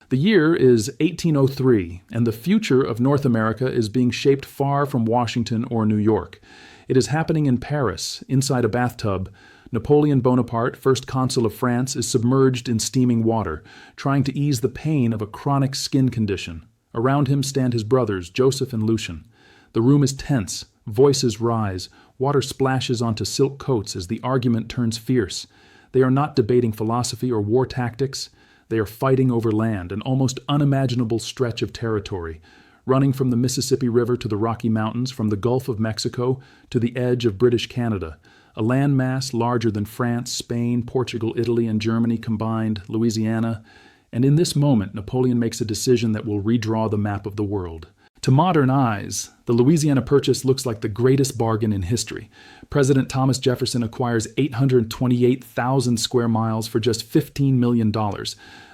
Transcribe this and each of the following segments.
The year is 1803, and the future of North America is being shaped far from Washington or New York. It is happening in Paris, inside a bathtub. Napoleon Bonaparte, first consul of France, is submerged in steaming water, trying to ease the pain of a chronic skin condition. Around him stand his brothers, Joseph and Lucien. The room is tense. Voices rise. Water splashes onto silk coats as the argument turns fierce. They are not debating philosophy or war tactics. They are fighting over land, an almost unimaginable stretch of territory, running from the Mississippi River to the Rocky Mountains, from the Gulf of Mexico to the edge of British Canada, a landmass larger than France, Spain, Portugal, Italy, and Germany combined, Louisiana. And in this moment, Napoleon makes a decision that will redraw the map of the world. To modern eyes, the Louisiana Purchase looks like the greatest bargain in history. President Thomas Jefferson acquires 828,000 square miles for just $15 million,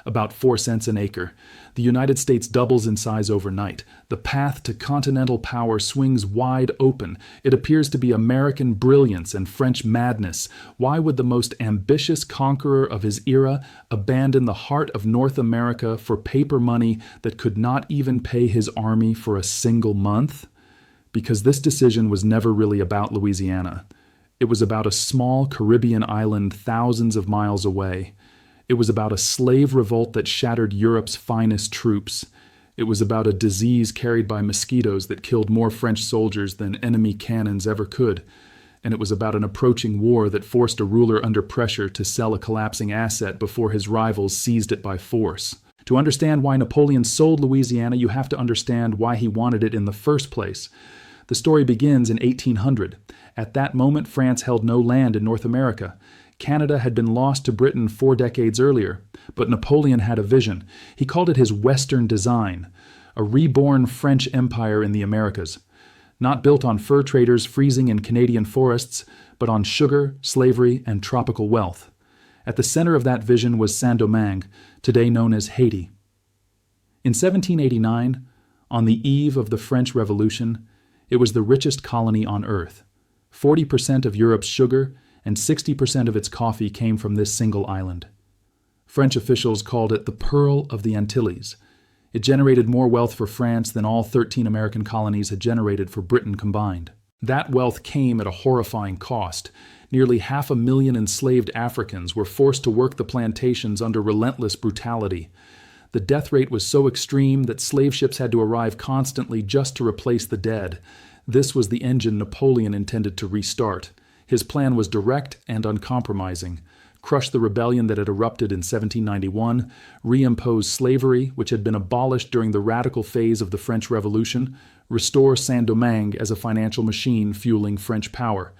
about 4 cents an acre. The United States doubles in size overnight. The path to continental power swings wide open. It appears to be American brilliance and French madness. Why would the most ambitious conqueror of his era abandon the heart of North America for paper money that could not even pay his army for a single month? Because this decision was never really about Louisiana. It was about a small Caribbean island thousands of miles away. It was about a slave revolt that shattered Europe's finest troops. It was about a disease carried by mosquitoes that killed more French soldiers than enemy cannons ever could. And it was about an approaching war that forced a ruler under pressure to sell a collapsing asset before his rivals seized it by force. To understand why Napoleon sold Louisiana, you have to understand why he wanted it in the first place. The story begins in 1800. At that moment, France held no land in North America. Canada had been lost to Britain 4 decades earlier, but Napoleon had a vision. He called it his Western design, a reborn French empire in the Americas, not built on fur traders freezing in Canadian forests, but on sugar, slavery, and tropical wealth. At the center of that vision was Saint-Domingue, today known as Haiti. In 1789, on the eve of the French Revolution, it was the richest colony on earth. 40% of Europe's sugar and 60% of its coffee came from this single island. French officials called it the Pearl of the Antilles. It generated more wealth for France than all 13 American colonies had generated for Britain combined. That wealth came at a horrifying cost. Nearly 500,000 enslaved Africans were forced to work the plantations under relentless brutality. The death rate was so extreme that slave ships had to arrive constantly just to replace the dead. This was the engine Napoleon intended to restart. His plan was direct and uncompromising: crush the rebellion that had erupted in 1791, reimpose slavery, which had been abolished during the radical phase of the French Revolution, restore Saint-Domingue as a financial machine fueling French power.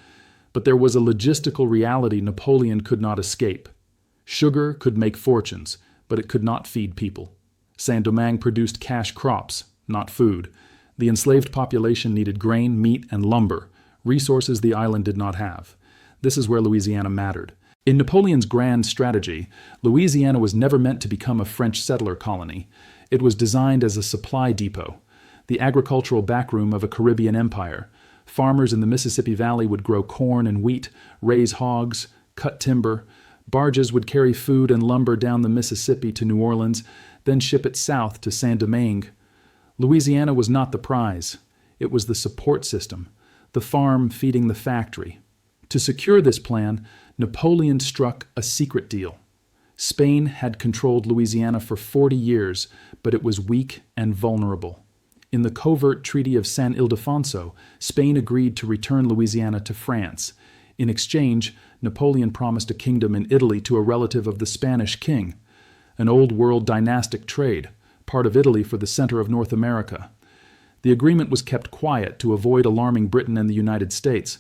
But there was a logistical reality Napoleon could not escape. Sugar could make fortunes, but it could not feed people. Saint-Domingue produced cash crops, not food. The enslaved population needed grain, meat, and lumber, resources the island did not have. This is where Louisiana mattered. In Napoleon's grand strategy, Louisiana was never meant to become a French settler colony. It was designed as a supply depot, the agricultural backroom of a Caribbean empire. Farmers in the Mississippi Valley would grow corn and wheat, raise hogs, cut timber. Barges would carry food and lumber down the Mississippi to New Orleans, then ship it south to Saint-Domingue. Louisiana was not the prize. It was the support system, the farm feeding the factory. To secure this plan, Napoleon struck a secret deal. Spain had controlled Louisiana for 40 years, but it was weak and vulnerable. In the covert Treaty of San Ildefonso, Spain agreed to return Louisiana to France. In exchange, Napoleon promised a kingdom in Italy to a relative of the Spanish king, an old-world dynastic trade, part of Italy for the center of North America. The agreement was kept quiet to avoid alarming Britain and the United States,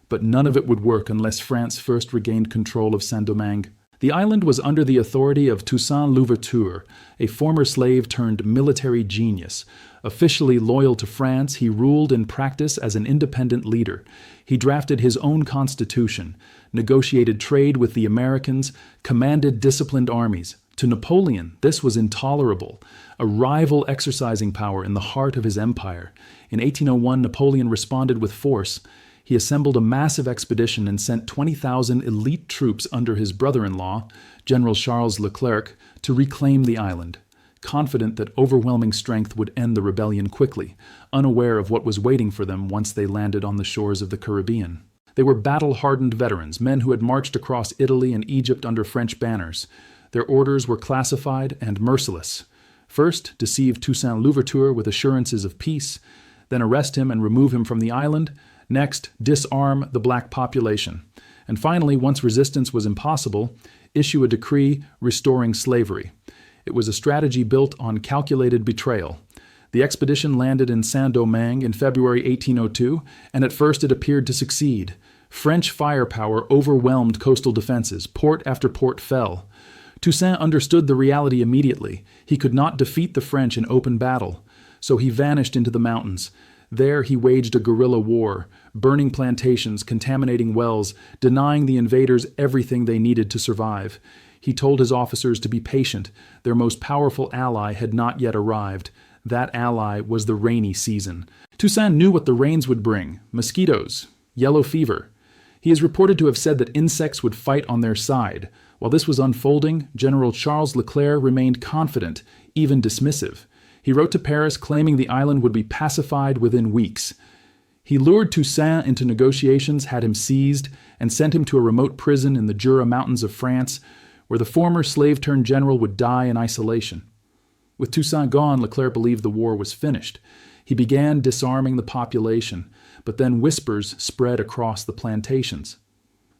but none of it would work unless France first regained control of Saint-Domingue. The island was under the authority of Toussaint Louverture, a former slave turned military genius. Officially loyal to France, he ruled in practice as an independent leader. He drafted his own constitution, negotiated trade with the Americans, commanded disciplined armies. To Napoleon, this was intolerable, a rival exercising power in the heart of his empire. In 1801, Napoleon responded with force. He assembled a massive expedition and sent 20,000 elite troops under his brother-in-law, General Charles Leclerc, to reclaim the island. confident that overwhelming strength would end the rebellion quickly, unaware of what was waiting for them once they landed on the shores of the Caribbean. They were battle-hardened veterans, men who had marched across Italy and Egypt under French banners. Their orders were classified and merciless. First, deceive Toussaint Louverture with assurances of peace, then arrest him and remove him from the island. Next, disarm the black population. And finally, once resistance was impossible, issue a decree restoring slavery. It was a strategy built on calculated betrayal. The expedition landed in Saint-Domingue in February 1802, and at first it appeared to succeed. French firepower overwhelmed coastal defenses. Port after port fell. Toussaint understood the reality immediately. He could not defeat the French in open battle. So he vanished into the mountains. There he waged a guerrilla war, burning plantations, contaminating wells, denying the invaders everything they needed to survive. He told his officers to be patient. Their most powerful ally had not yet arrived. That ally was the rainy season. Toussaint knew what the rains would bring: mosquitoes, yellow fever. He is reported to have said that insects would fight on their side. While this was unfolding, General Charles Leclerc remained confident, even dismissive. He wrote to Paris claiming the island would be pacified within weeks. He lured Toussaint into negotiations, had him seized, and sent him to a remote prison in the Jura Mountains of France, where the former slave-turned-general would die in isolation. With Toussaint gone, Leclerc believed the war was finished. He began disarming the population, but then whispers spread across the plantations.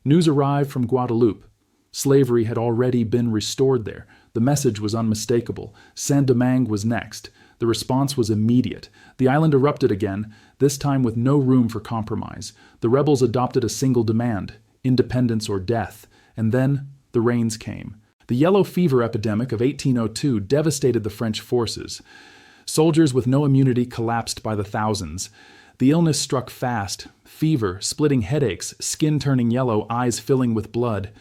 News arrived from Guadeloupe. Slavery had already been restored there. The message was unmistakable. Saint-Domingue was next. The response was immediate. The island erupted again, this time with no room for compromise. The rebels adopted a single demand: independence or death. And then the rains came. The yellow fever epidemic of 1802 devastated the French forces. Soldiers with no immunity collapsed by the thousands. The illness struck fast: fever, splitting headaches, skin turning yellow, eyes filling with blood.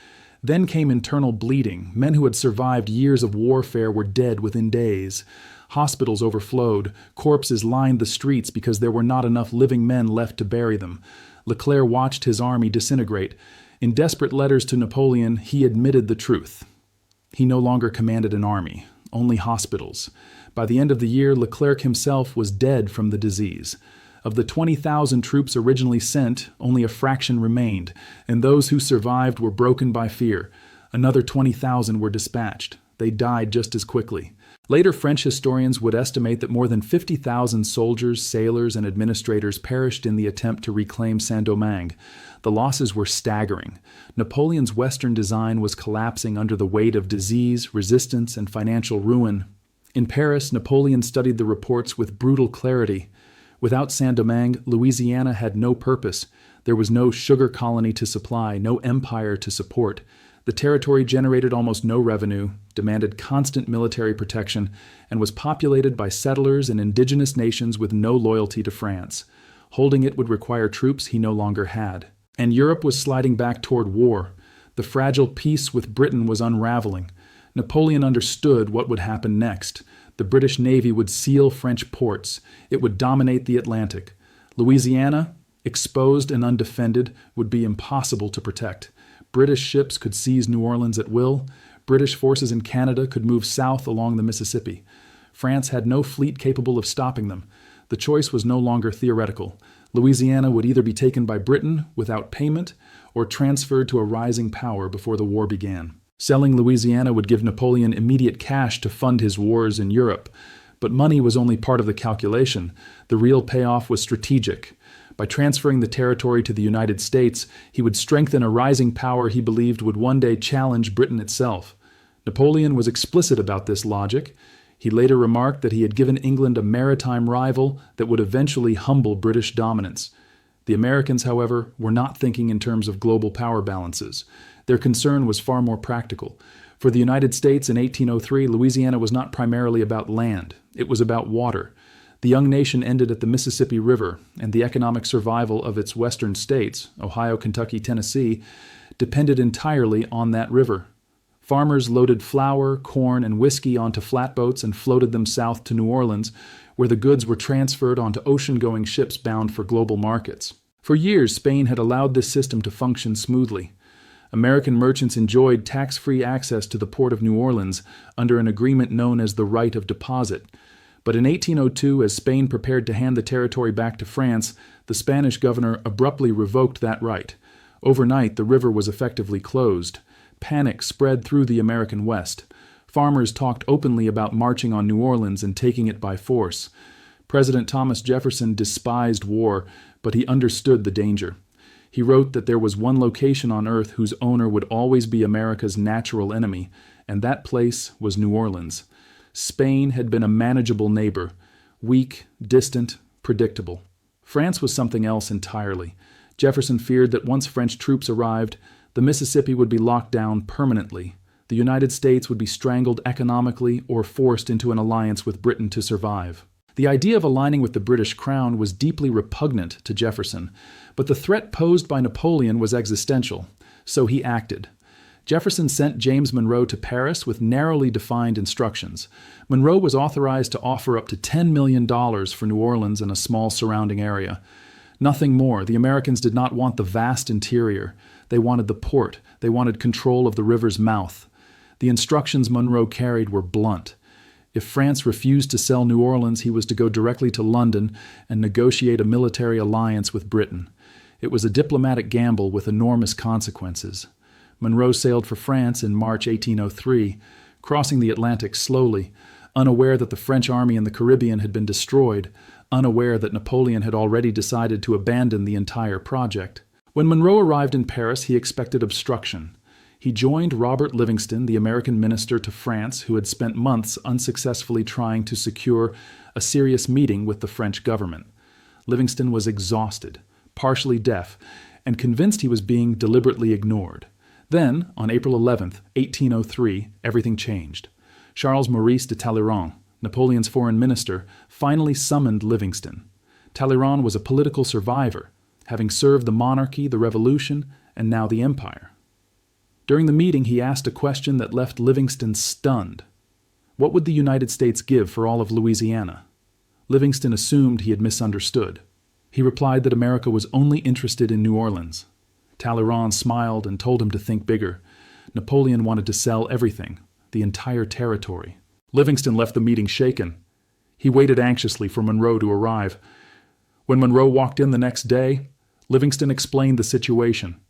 Then came internal bleeding. Men who had survived years of warfare were dead within days. Hospitals overflowed. Corpses lined the streets because there were not enough living men left to bury them. Leclerc watched his army disintegrate. In desperate letters to Napoleon, he admitted the truth. He no longer commanded an army, only hospitals. By the end of the year, Leclerc himself was dead from the disease. Of the 20,000 troops originally sent, only a fraction remained, and those who survived were broken by fear. Another 20,000 were dispatched. They died just as quickly. Later French historians would estimate that more than 50,000 soldiers, sailors, and administrators perished in the attempt to reclaim Saint-Domingue. The losses were staggering. Napoleon's Western design was collapsing under the weight of disease, resistance, and financial ruin. In Paris, Napoleon studied the reports with brutal clarity. Without Saint-Domingue, Louisiana had no purpose. There was no sugar colony to supply, no empire to support. The territory generated almost no revenue, demanded constant military protection, and was populated by settlers and indigenous nations with no loyalty to France. Holding it would require troops he no longer had. And Europe was sliding back toward war. The fragile peace with Britain was unraveling. Napoleon understood what would happen next. The British Navy would seal French ports. It would dominate the Atlantic. Louisiana, exposed and undefended, would be impossible to protect. British ships could seize New Orleans at will. British forces in Canada could move south along the Mississippi. France had no fleet capable of stopping them. The choice was no longer theoretical. Louisiana would either be taken by Britain without payment or transferred to a rising power before the war began. Selling Louisiana would give Napoleon immediate cash to fund his wars in Europe. But money was only part of the calculation. The real payoff was strategic. By transferring the territory to the United States, he would strengthen a rising power he believed would one day challenge Britain itself. Napoleon was explicit about this logic. He later remarked that he had given England a maritime rival that would eventually humble British dominance. The Americans, however, were not thinking in terms of global power balances. Their concern was far more practical. For the United States in 1803, Louisiana was not primarily about land. It was about water. The young nation ended at the Mississippi River, and the economic survival of its western states, Ohio, Kentucky, Tennessee, depended entirely on that river. Farmers loaded flour, corn, and whiskey onto flatboats and floated them south to New Orleans, where the goods were transferred onto ocean-going ships bound for global markets. For years, Spain had allowed this system to function smoothly. American merchants enjoyed tax-free access to the port of New Orleans under an agreement known as the right of deposit. But in 1802, as Spain prepared to hand the territory back to France, the Spanish governor abruptly revoked that right. Overnight, the river was effectively closed. Panic spread through the American West. Farmers talked openly about marching on New Orleans and taking it by force. President Thomas Jefferson despised war, but he understood the danger. He wrote that there was one location on earth whose owner would always be America's natural enemy, and that place was New Orleans. Spain had been a manageable neighbor, weak, distant, predictable. France was something else entirely. Jefferson feared that once French troops arrived, the Mississippi would be locked down permanently. The United States would be strangled economically or forced into an alliance with Britain to survive. The idea of aligning with the British crown was deeply repugnant to Jefferson, but the threat posed by Napoleon was existential, so he acted. Jefferson sent James Monroe to Paris with narrowly defined instructions. Monroe was authorized to offer up to $10 million for New Orleans and a small surrounding area. Nothing more. The Americans did not want the vast interior. They wanted the port. They wanted control of the river's mouth. The instructions Monroe carried were blunt. If France refused to sell New Orleans, he was to go directly to London and negotiate a military alliance with Britain. It was a diplomatic gamble with enormous consequences. Monroe sailed for France in March 1803, crossing the Atlantic slowly, unaware that the French army in the Caribbean had been destroyed, unaware that Napoleon had already decided to abandon the entire project. When Monroe arrived in Paris, he expected obstruction. He joined Robert Livingston, the American minister to France, who had spent months unsuccessfully trying to secure a serious meeting with the French government. Livingston was exhausted, partially deaf, and convinced he was being deliberately ignored. Then, on April 11, 1803, everything changed. Charles Maurice de Talleyrand, Napoleon's foreign minister, finally summoned Livingston. Talleyrand was a political survivor, having served the monarchy, the revolution, and now the empire. During the meeting, he asked a question that left Livingston stunned. What would the United States give for all of Louisiana? Livingston assumed he had misunderstood. He replied that America was only interested in New Orleans. Talleyrand smiled and told him to think bigger. Napoleon wanted to sell everything, the entire territory. Livingston left the meeting shaken. He waited anxiously for Monroe to arrive. When Monroe walked in the next day, Livingston explained the situation.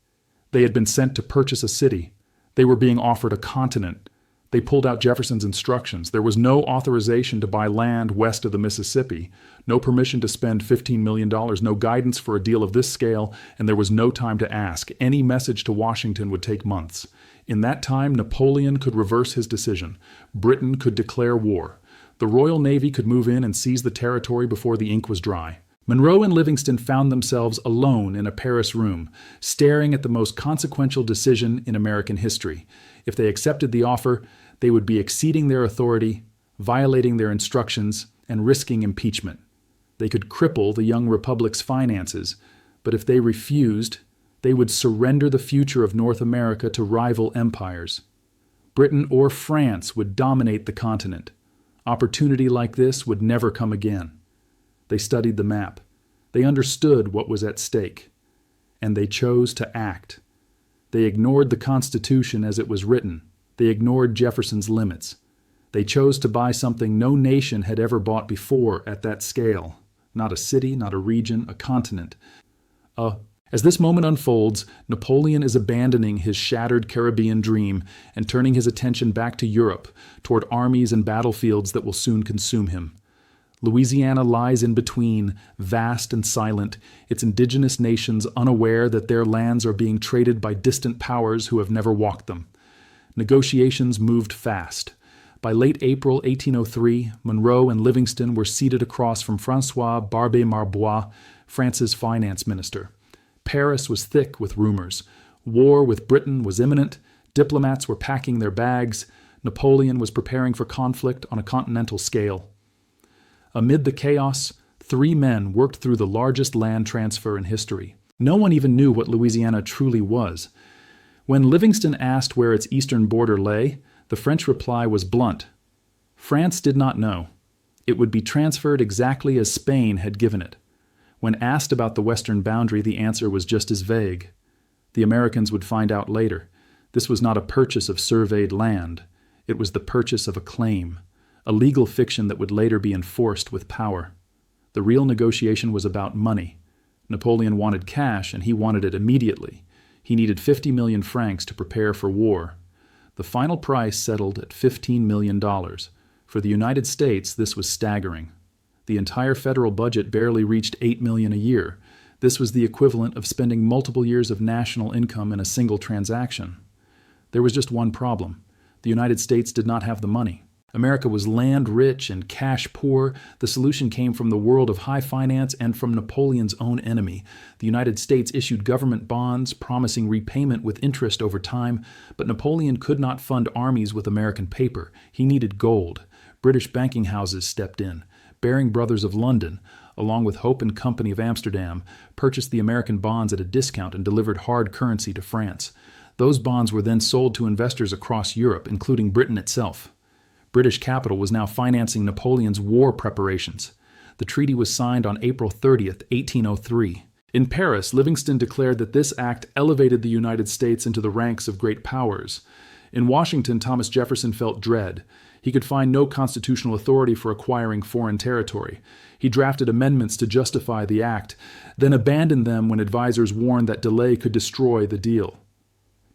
They had been sent to purchase a city. They were being offered a continent. They pulled out Jefferson's instructions. There was no authorization to buy land west of the Mississippi, no permission to spend $15 million, no guidance for a deal of this scale, and there was no time to ask. Any message to Washington would take months. In that time, Napoleon could reverse his decision. Britain could declare war. The Royal Navy could move in and seize the territory before the ink was dry. Monroe and Livingston found themselves alone in a Paris room, staring at the most consequential decision in American history. If they accepted the offer, they would be exceeding their authority, violating their instructions, and risking impeachment. They could cripple the young republic's finances, but if they refused, they would surrender the future of North America to rival empires. Britain or France would dominate the continent. Opportunity like this would never come again. They studied the map. They understood what was at stake. And they chose to act. They ignored the Constitution as it was written. They ignored Jefferson's limits. They chose to buy something no nation had ever bought before at that scale. Not a city, not a region, a continent. As this moment unfolds, Napoleon is abandoning his shattered Caribbean dream and turning his attention back to Europe, toward armies and battlefields that will soon consume him. Louisiana lies in between, vast and silent, its indigenous nations unaware that their lands are being traded by distant powers who have never walked them. Negotiations moved fast. By late April 1803, Monroe and Livingston were seated across from François Barbé-Marbois, France's finance minister. Paris was thick with rumors. War with Britain was imminent. Diplomats were packing their bags. Napoleon was preparing for conflict on a continental scale. Amid the chaos, 3 men worked through the largest land transfer in history. No one even knew what Louisiana truly was. When Livingston asked where its eastern border lay, the French reply was blunt. France did not know. It would be transferred exactly as Spain had given it. When asked about the western boundary, the answer was just as vague. The Americans would find out later. This was not a purchase of surveyed land. It was the purchase of a claim, a legal fiction that would later be enforced with power. The real negotiation was about money. Napoleon wanted cash, and he wanted it immediately. He needed 50 million francs to prepare for war. The final price settled at $15 million. For the United States, this was staggering. The entire federal budget barely reached $8 million a year. This was the equivalent of spending multiple years of national income in a single transaction. There was just one problem. The United States did not have the money. America was land-rich and cash-poor. The solution came from the world of high finance and from Napoleon's own enemy. The United States issued government bonds, promising repayment with interest over time, but Napoleon could not fund armies with American paper. He needed gold. British banking houses stepped in. Baring Brothers of London, along with Hope and Company of Amsterdam, purchased the American bonds at a discount and delivered hard currency to France. Those bonds were then sold to investors across Europe, including Britain itself. British capital was now financing Napoleon's war preparations. The treaty was signed on April 30th, 1803. In Paris, Livingston declared that this act elevated the United States into the ranks of great powers. In Washington, Thomas Jefferson felt dread. He could find no constitutional authority for acquiring foreign territory. He drafted amendments to justify the act, then abandoned them when advisors warned that delay could destroy the deal.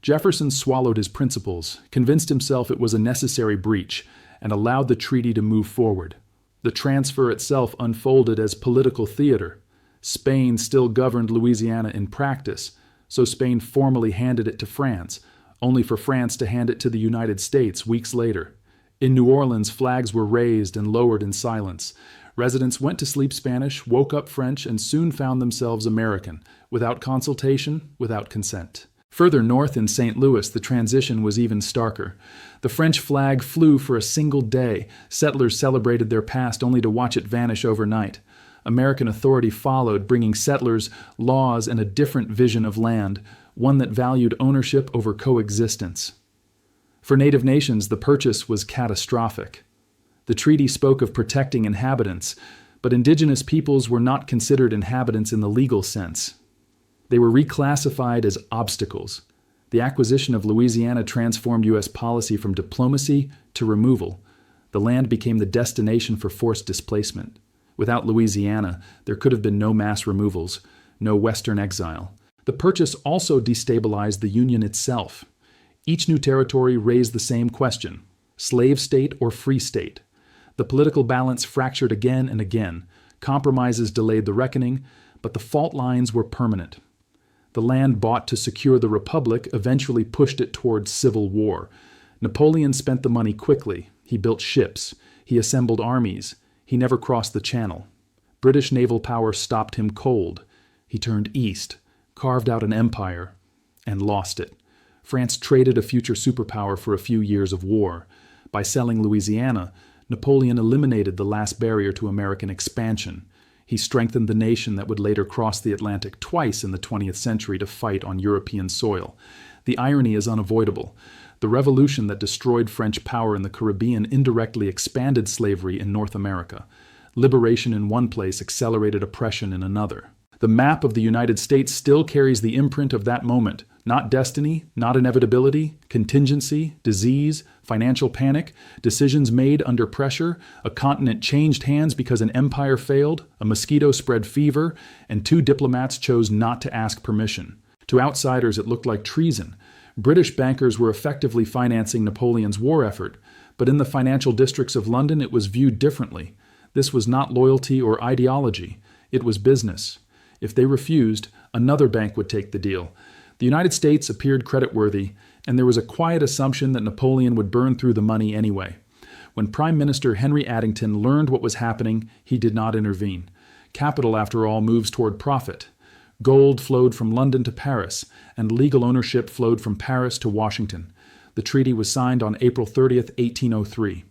Jefferson swallowed his principles, convinced himself it was a necessary breach, and allowed the treaty to move forward. The transfer itself unfolded as political theater. Spain still governed Louisiana in practice, so Spain formally handed it to France, only for France to hand it to the United States weeks later. In New Orleans, flags were raised and lowered in silence. Residents went to sleep Spanish, woke up French, and soon found themselves American, without consultation, without consent. Further north in St. Louis, the transition was even starker. The French flag flew for a single day. Settlers celebrated their past only to watch it vanish overnight. American authority followed, bringing settlers, laws, and a different vision of land, one that valued ownership over coexistence. For Native nations, the purchase was catastrophic. The treaty spoke of protecting inhabitants, but indigenous peoples were not considered inhabitants in the legal sense. They were reclassified as obstacles. The acquisition of Louisiana transformed U.S. policy from diplomacy to removal. The land became the destination for forced displacement. Without Louisiana, there could have been no mass removals, no Western exile. The purchase also destabilized the Union itself. Each new territory raised the same question: slave state or free state? The political balance fractured again and again. Compromises delayed the reckoning, but the fault lines were permanent. The land bought to secure the Republic eventually pushed it towards civil war. Napoleon spent the money quickly. He built ships. He assembled armies. He never crossed the Channel. British naval power stopped him cold. He turned east, carved out an empire, and lost it. France traded a future superpower for a few years of war. By selling Louisiana, Napoleon eliminated the last barrier to American expansion. He strengthened the nation that would later cross the Atlantic twice in the 20th century to fight on European soil. The irony is unavoidable. The revolution that destroyed French power in the Caribbean indirectly expanded slavery in North America. Liberation in one place accelerated oppression in another. The map of the United States still carries the imprint of that moment. Not destiny, not inevitability, contingency, disease, financial panic, decisions made under pressure, a continent changed hands because an empire failed, a mosquito spread fever, and two diplomats chose not to ask permission. To outsiders, it looked like treason. British bankers were effectively financing Napoleon's war effort, but in the financial districts of London it was viewed differently. This was not loyalty or ideology. It was business. If they refused, another bank would take the deal. The United States appeared creditworthy, and there was a quiet assumption that Napoleon would burn through the money anyway. When Prime Minister Henry Addington learned what was happening, he did not intervene. Capital, after all, moves toward profit. Gold flowed from London to Paris, and legal ownership flowed from Paris to Washington. The treaty was signed on April 30th, 1803.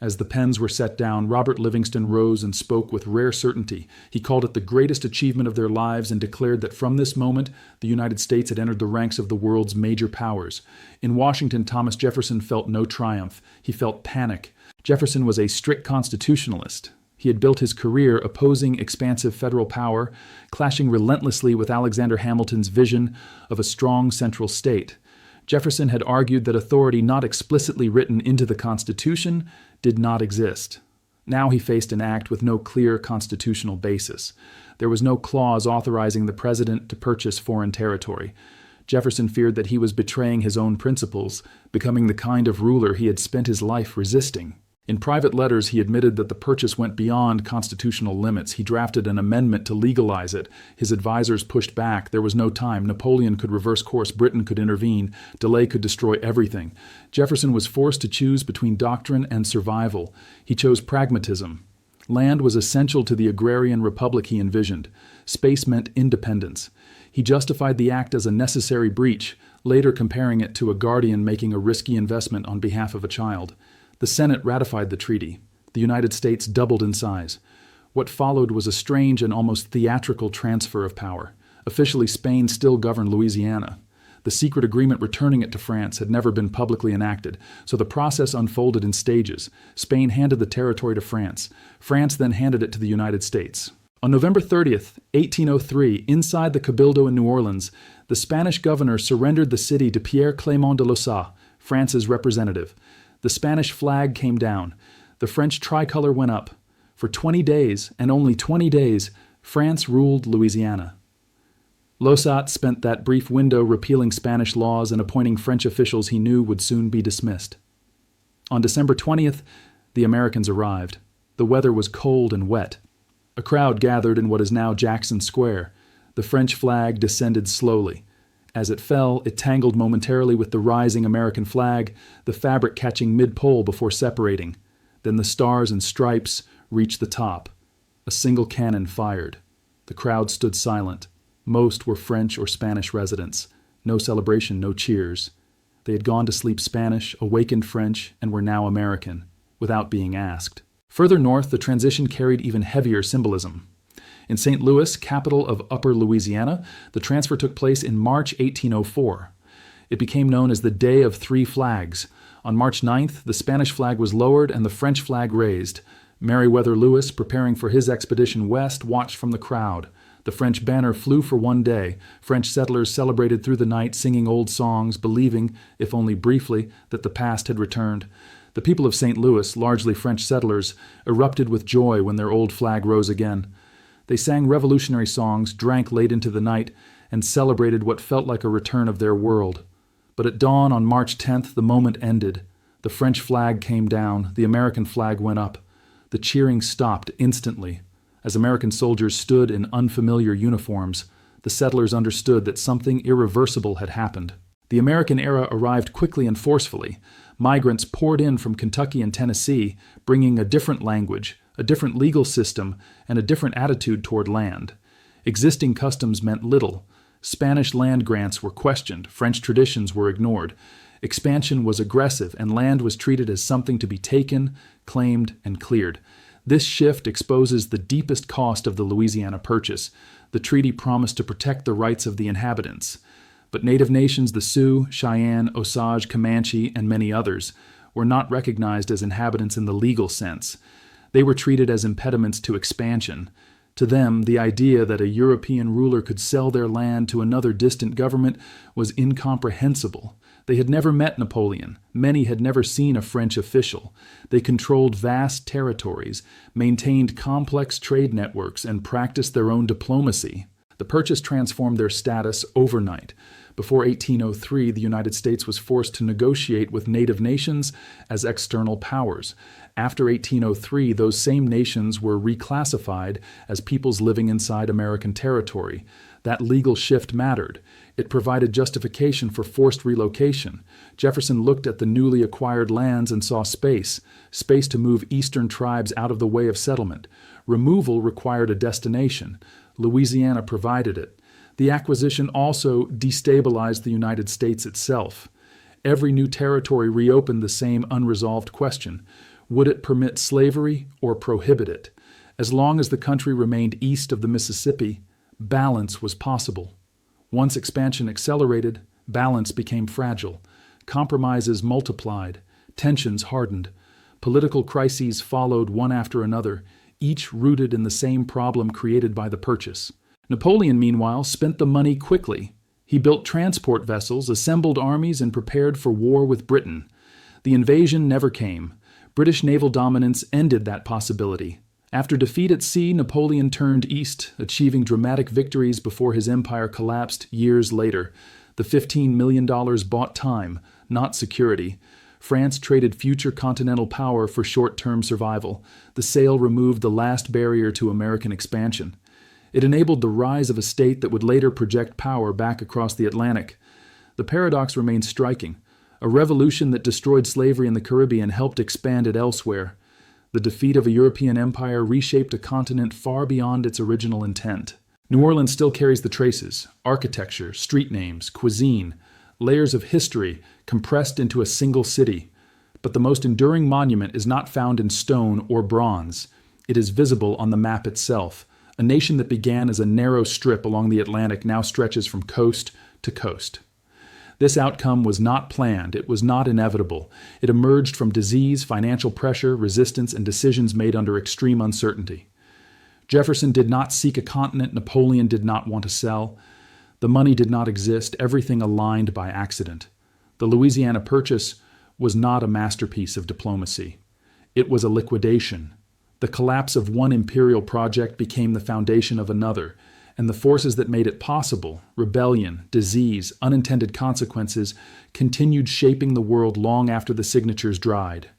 As the pens were set down, Robert Livingston rose and spoke with rare certainty. He called it the greatest achievement of their lives and declared that from this moment, the United States had entered the ranks of the world's major powers. In Washington, Thomas Jefferson felt no triumph. He felt panic. Jefferson was a strict constitutionalist. He had built his career opposing expansive federal power, clashing relentlessly with Alexander Hamilton's vision of a strong central state. Jefferson had argued that authority not explicitly written into the Constitution did not exist. Now he faced an act with no clear constitutional basis. There was no clause authorizing the president to purchase foreign territory. Jefferson feared that he was betraying his own principles, becoming the kind of ruler he had spent his life resisting. In private letters, he admitted that the purchase went beyond constitutional limits. He drafted an amendment to legalize it. His advisors pushed back. There was no time. Napoleon could reverse course. Britain could intervene. Delay could destroy everything. Jefferson was forced to choose between doctrine and survival. He chose pragmatism. Land was essential to the agrarian republic he envisioned. Space meant independence. He justified the act as a necessary breach, later comparing it to a guardian making a risky investment on behalf of a child. The Senate ratified the treaty. The United States doubled in size. What followed was a strange and almost theatrical transfer of power. Officially, Spain still governed Louisiana. The secret agreement returning it to France had never been publicly enacted, so the process unfolded in stages. Spain handed the territory to France. France then handed it to the United States. On November 30th, 1803, inside the Cabildo in New Orleans, the Spanish governor surrendered the city to Pierre Clément de Losas, France's representative. The Spanish flag came down. The French tricolor went up. For 20 days, and only 20 days, France ruled Louisiana. Losas spent that brief window repealing Spanish laws and appointing French officials he knew would soon be dismissed. On December 20th, the Americans arrived. The weather was cold and wet. A crowd gathered in what is now Jackson Square. The French flag descended slowly. As it fell, it tangled momentarily with the rising American flag, the fabric catching mid-pole before separating. Then the stars and stripes reached the top. A single cannon fired. The crowd stood silent. Most were French or Spanish residents. No celebration, no cheers. They had gone to sleep Spanish, awakened French, and were now American, without being asked. Further north, the transition carried even heavier symbolism. In St. Louis, capital of Upper Louisiana, the transfer took place in March 1804. It became known as the Day of Three Flags. On March 9th, the Spanish flag was lowered and the French flag raised. Meriwether Lewis, preparing for his expedition west, watched from the crowd. The French banner flew for one day. French settlers celebrated through the night, singing old songs, believing, if only briefly, that the past had returned. The people of St. Louis, largely French settlers, erupted with joy when their old flag rose again. They sang revolutionary songs, drank late into the night, and celebrated what felt like a return of their world. But at dawn on March 10th, the moment ended. The French flag came down. The American flag went up. The cheering stopped instantly. As American soldiers stood in unfamiliar uniforms, the settlers understood that something irreversible had happened. The American era arrived quickly and forcefully. Migrants poured in from Kentucky and Tennessee, bringing a different language, a different legal system, and a different attitude toward land. Existing customs meant little. Spanish land grants were questioned, French traditions were ignored. Expansion was aggressive, and land was treated as something to be taken, claimed, and cleared. This shift exposes the deepest cost of the Louisiana Purchase. The treaty promised to protect the rights of the inhabitants. But native nations, the Sioux, Cheyenne, Osage, Comanche, and many others, were not recognized as inhabitants in the legal sense. They were treated as impediments to expansion. To them, the idea that a European ruler could sell their land to another distant government was incomprehensible. They had never met Napoleon. Many had never seen a French official. They controlled vast territories, maintained complex trade networks, and practiced their own diplomacy. The purchase transformed their status overnight. Before 1803, the United States was forced to negotiate with native nations as external powers. After 1803, those same nations were reclassified as peoples living inside American territory. That legal shift mattered. It provided justification for forced relocation. Jefferson looked at the newly acquired lands and saw space to move eastern tribes out of the way of settlement. Removal required a destination. Louisiana provided it. The acquisition also destabilized the United States itself. Every new territory reopened the same unresolved question. Would it permit slavery or prohibit it? As long as the country remained east of the Mississippi, balance was possible. Once expansion accelerated, balance became fragile. Compromises multiplied. Tensions hardened. Political crises followed one after another, each rooted in the same problem created by the purchase. Napoleon, meanwhile, spent the money quickly. He built transport vessels, assembled armies, and prepared for war with Britain. The invasion never came. British naval dominance ended that possibility. After defeat at sea, Napoleon turned east, achieving dramatic victories before his empire collapsed years later. The $15 million bought time, not security. France traded future continental power for short-term survival. The sale removed the last barrier to American expansion. It enabled the rise of a state that would later project power back across the Atlantic. The paradox remains striking. A revolution that destroyed slavery in the Caribbean helped expand it elsewhere. The defeat of a European empire reshaped a continent far beyond its original intent. New Orleans still carries the traces: architecture, street names, cuisine, layers of history compressed into a single city. But the most enduring monument is not found in stone or bronze. It is visible on the map itself. A nation that began as a narrow strip along the Atlantic now stretches from coast to coast. This outcome was not planned. It was not inevitable. It emerged from disease, financial pressure, resistance, and decisions made under extreme uncertainty. Jefferson did not seek a continent Napoleon did not want to sell. The money did not exist. Everything aligned by accident. The Louisiana Purchase was not a masterpiece of diplomacy. It was a liquidation. The collapse of one imperial project became the foundation of another, and the forces that made it possible, rebellion, disease, unintended consequences, continued shaping the world long after the signatures dried.